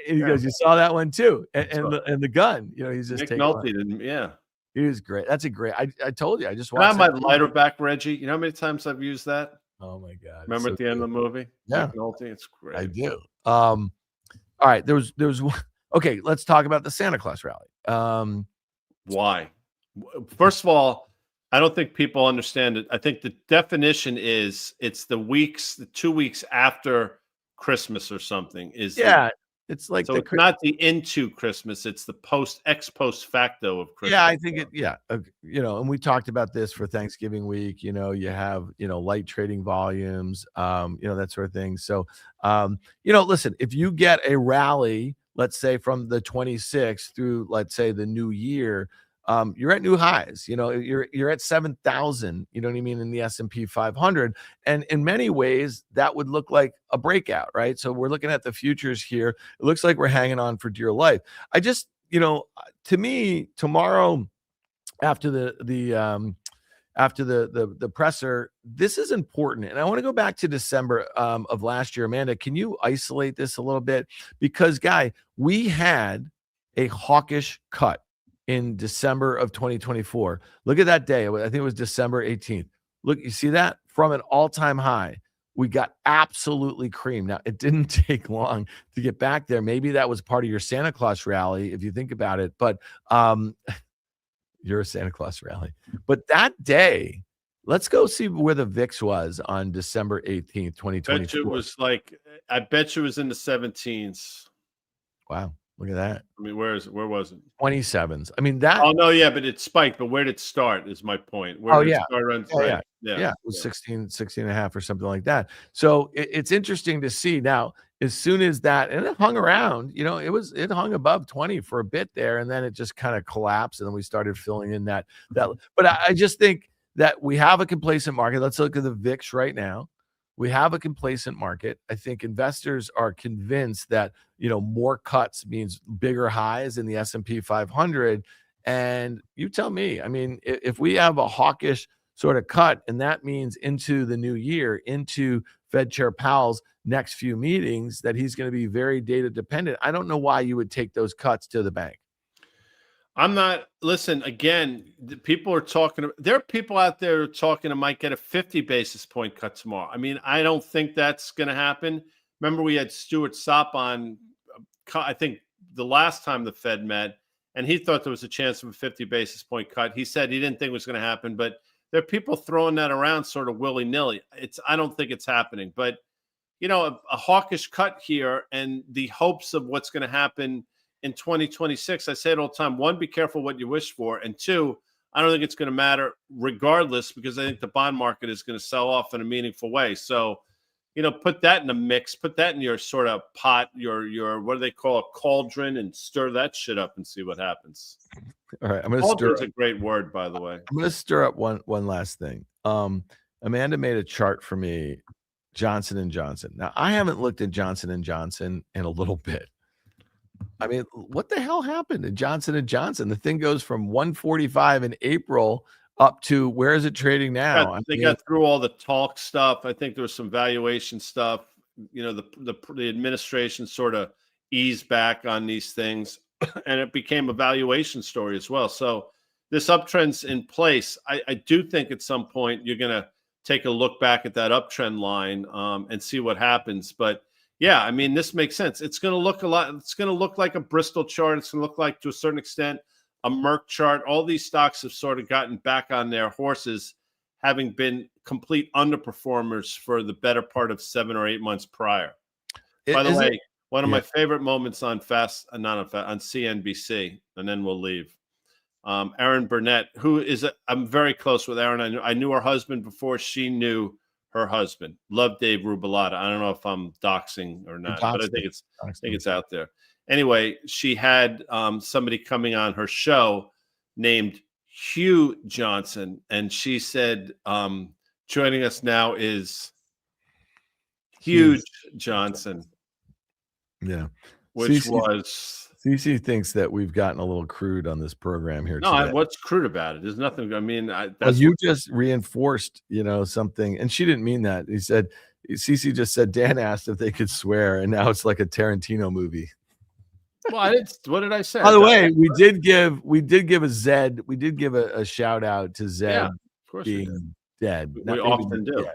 He goes, "You saw that one too," and the gun. He's just Nick Nolte didn't. Yeah. He was great. That's a great. I told you. I just watched. I have my lighter back, Reggie. You know how many times I've used that? Oh my God! Remember at the end of the movie? Yeah, Nick Nolte. It's great. I do. All right. There was one. Okay, let's talk about the Santa Claus rally. Why? First of all, I don't think people understand it. I think the definition is it's the 2 weeks after Christmas or something. It's like so it's not the into Christmas; it's the ex post facto of Christmas. Yeah, I think and we talked about this for Thanksgiving week. You have light trading volumes, that sort of thing. So, listen, if you get a rally, let's say from the 26th through, let's say, the new year, you're at new highs. You're at 7,000. You know what I mean, in the S&P 500, and in many ways that would look like a breakout, right? So we're looking at the futures here. It looks like we're hanging on for dear life. I just, to me, tomorrow after the presser, this is important. And I want to go back to December of last year. Amanda, can you isolate this a little bit? Because, Guy, we had a hawkish cut in December of 2024. Look at that day. I think it was December 18th. Look, you see that? From an all-time high, we got absolutely creamed. Now, it didn't take long to get back there. Maybe that was part of your Santa Claus rally, if you think about it. But you're a Santa Claus rally. But that day, let's go see where the VIX was on December 18th, 2024. I bet you it was in the 17s. Wow. Look at that. I mean, where was it? 27s. I mean, that. Oh, no, yeah, but it spiked. But where did it start is my point. Where did it start around? Yeah. It was 16 and a half or something like that. So it's interesting to see now, as soon as that, and it hung around, it hung above 20 for a bit there, and then it just kind of collapsed, and then we started filling in that. But I just think that we have a complacent market. Let's look at the VIX right now. We have a complacent market. I think investors are convinced that, more cuts means bigger highs in the S&P 500. And you tell me, I mean, if we have a hawkish sort of cut, and that means into the new year, into Fed Chair Powell's next few meetings, that he's going to be very data dependent, I don't know why you would take those cuts to the bank. I'm not. Listen, again, people are talking. There are people out there talking. I might get a 50 basis point cut tomorrow. I mean, I don't think that's going to happen. Remember, we had Stuart Sopp on, I think, the last time the Fed met, and he thought there was a chance of a 50 basis point cut. He said he didn't think it was going to happen, but there are people throwing that around sort of willy-nilly. I don't think it's happening. But, a hawkish cut here and the hopes of what's going to happen in 2026, I say it all the time. One, be careful what you wish for. And two, I don't think it's going to matter regardless, because I think the bond market is going to sell off in a meaningful way. So, put that in a mix, put that in your sort of pot, your what do they call it, cauldron, and stir that shit up and see what happens. All right. I'm going to stir. It's a great word, by the way. I'm going to stir up one last thing. Amanda made a chart for me, Johnson & Johnson. Now, I haven't looked at Johnson & Johnson in a little bit. I mean, what the hell happened to Johnson & Johnson? The thing goes from 145 in April up to, where is it trading now? They got through all the talk stuff. I think there was some valuation stuff. The administration sort of eased back on these things, and it became a valuation story as well. So this uptrend's in place. I do think at some point you're going to take a look back at that uptrend line and see what happens. But yeah, I mean, this makes sense. It's going to look it's going to look like a Bristol chart. It's going to look like, to a certain extent, a Merck chart. All these stocks have sort of gotten back on their horses, having been complete underperformers for the better part of 7 or 8 months prior. By the way, one of my favorite moments on CNBC, and then we'll leave. Erin Burnett, I'm very close with Erin. I knew her husband before she knew her husband. Love Dave Rubalata. I don't know if I'm doxing or not, but I think it's out there. Anyway, she had somebody coming on her show named Hugh Johnson, and she said, joining us now is Huge Johnson. Yeah. Which was... CC thinks that we've gotten a little crude on this program here today. What's crude about it? There's nothing. I mean, you just reinforced, something, and she didn't mean that. He said, CC just said, Dan asked if they could swear, and now it's like a Tarantino movie. Well, I didn't. What did I say? By the way, we did give a Zed. We did give a shout out to Zed being dead. We often do.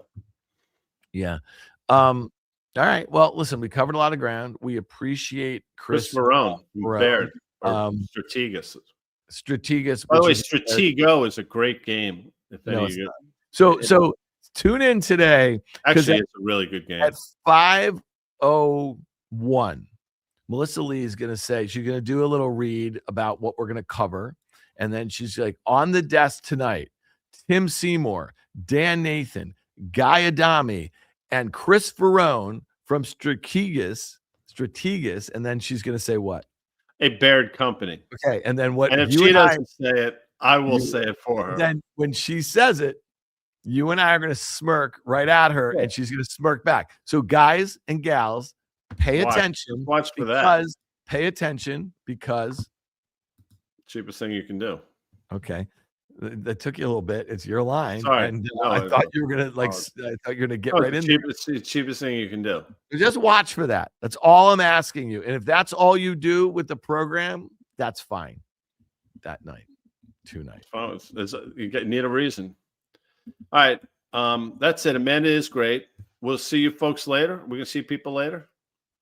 Yeah. All right. Well, listen, we covered a lot of ground. We appreciate Chris Verrone, Baird, Strategas. Strategas. By the way, Stratego is a great game. So tune in today. Actually, it's a really good game. At 5:01, Melissa Lee is going to say, she's going to do a little read about what we're going to cover. And then she's like, on the desk tonight, Tim Seymour, Dan Nathan, Guy Adami, and Chris Verrone from Strategas, and then she's going to say what? A Baird company. Okay, and then what? And if she doesn't say it, I will say it for her. Then when she says it, you and I are going to smirk right at her, and she's going to smirk back. So guys and gals, pay attention. Watch for that. Pay attention because cheapest thing you can do. Okay. That took you a little bit. It's your line. Sorry. And I thought you were going to I thought you were going to get right in there. It's the cheapest thing you can do. Just watch for that. That's all I'm asking you. And if that's all you do with the program, that's fine. That night, 2 nights. Oh, you need a reason. All right. That's it. Amanda is great. We'll see you folks later. We're gonna see people later.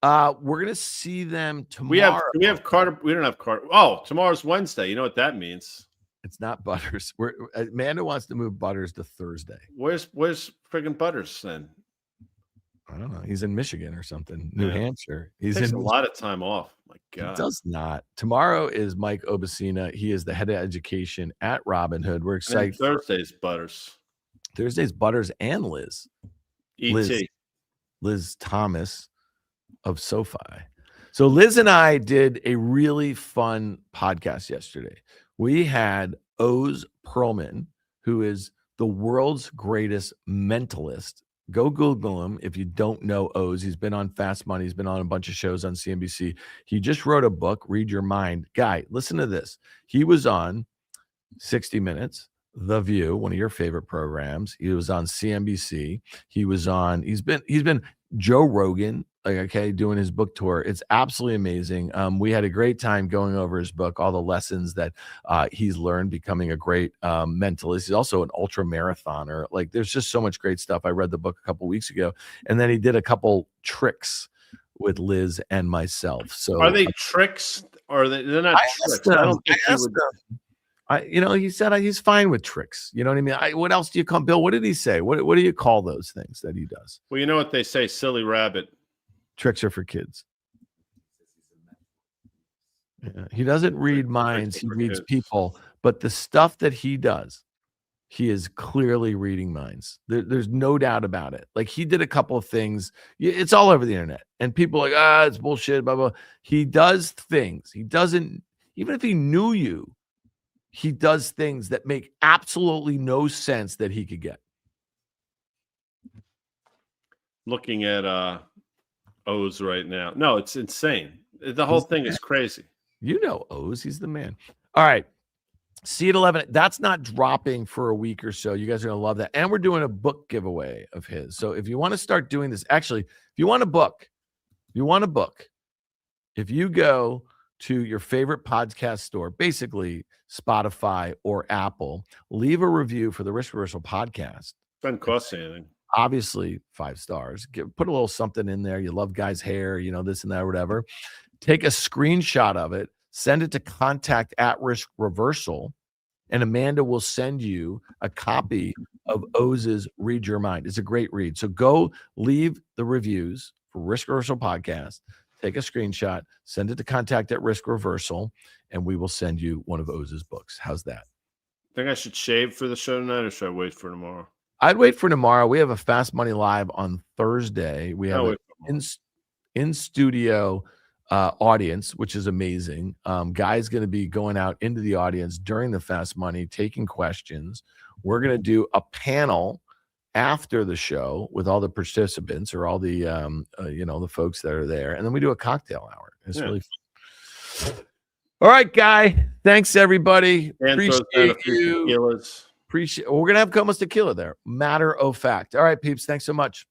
We're gonna see them tomorrow. We have Carter. We don't have Carter. Oh, tomorrow's Wednesday. You know what that means? It's not Butters. Amanda wants to move Butters to Thursday. Where's friggin' Butters then? I don't know. He's in Michigan or something. New Hampshire. He's takes a lot of time off. My God. He does not. Tomorrow is Mike Obasina. He is the head of education at Robinhood. We're excited. Thursday's Butters. Thursday's Butters and Liz. Liz Thomas of SoFi. So Liz and I did a really fun podcast yesterday. We had Oz Perlman, who is the world's greatest mentalist. Go Google him if you don't know Oz. He's been on Fast Money. He's been on a bunch of shows on CNBC. He just wrote a book, Read Your Mind. Guy, listen to this. He was on 60 Minutes, The View, one of your favorite programs. He was on CNBC. He's been Joe Rogan, doing his book tour. It's absolutely amazing. We had a great time going over his book, all the lessons that he's learned becoming a great mentalist. He's also an ultra marathoner. Like, there's just so much great stuff. I read the book a couple weeks ago, and then he did a couple tricks with Liz and myself. So are they tricks or they're not tricks? I don't think he would. He said he's fine with tricks. You know what I mean? What else do you call Bill? What did he say? What do you call those things that he does? Well, you know what they say, silly rabbit. Tricks are for kids. Yeah. He doesn't read minds. He reads people. But the stuff that he does, he is clearly reading minds. There's no doubt about it. Like, he did a couple of things. It's all over the internet. And people are like, it's bullshit, blah, blah. He does things. He doesn't, even if he knew you, he does things that make absolutely no sense that he could get. Looking at Oz right now. No, it's insane. The whole thing is crazy. You know Oz. He's the man. All right. See you at 11. That's not dropping for a week or so. You guys are going to love that. And we're doing a book giveaway of his. So if you want to start doing this, actually, if you want a book, if you go to your favorite podcast store, basically Spotify or Apple, leave a review for the Risk Reversal podcast. Doesn't cost anything. Obviously, 5 stars. Put a little something in there. You love Guy's hair, this and that, or whatever. Take a screenshot of it, send it to contact@Risk Reversal, and Amanda will send you a copy of Oz's Read Your Mind. It's a great read. So go leave the reviews for Risk Reversal podcast. Take a screenshot, send it to contact@Risk Reversal, and we will send you one of Oz's books. How's that? Think I should shave for the show tonight, or should I wait for tomorrow? I'd wait for tomorrow. We have a Fast Money Live on Thursday. We have an in-studio audience, which is amazing. Guy's going to be going out into the audience during the Fast Money, taking questions. We're going to do a panel after the show with all the participants or all the the folks that are there, and then we do a cocktail hour. It's really fun. All right, Guy. Thanks, everybody. Appreciate you. We're gonna have Comas Tequila there. Matter of fact. All right, peeps. Thanks so much.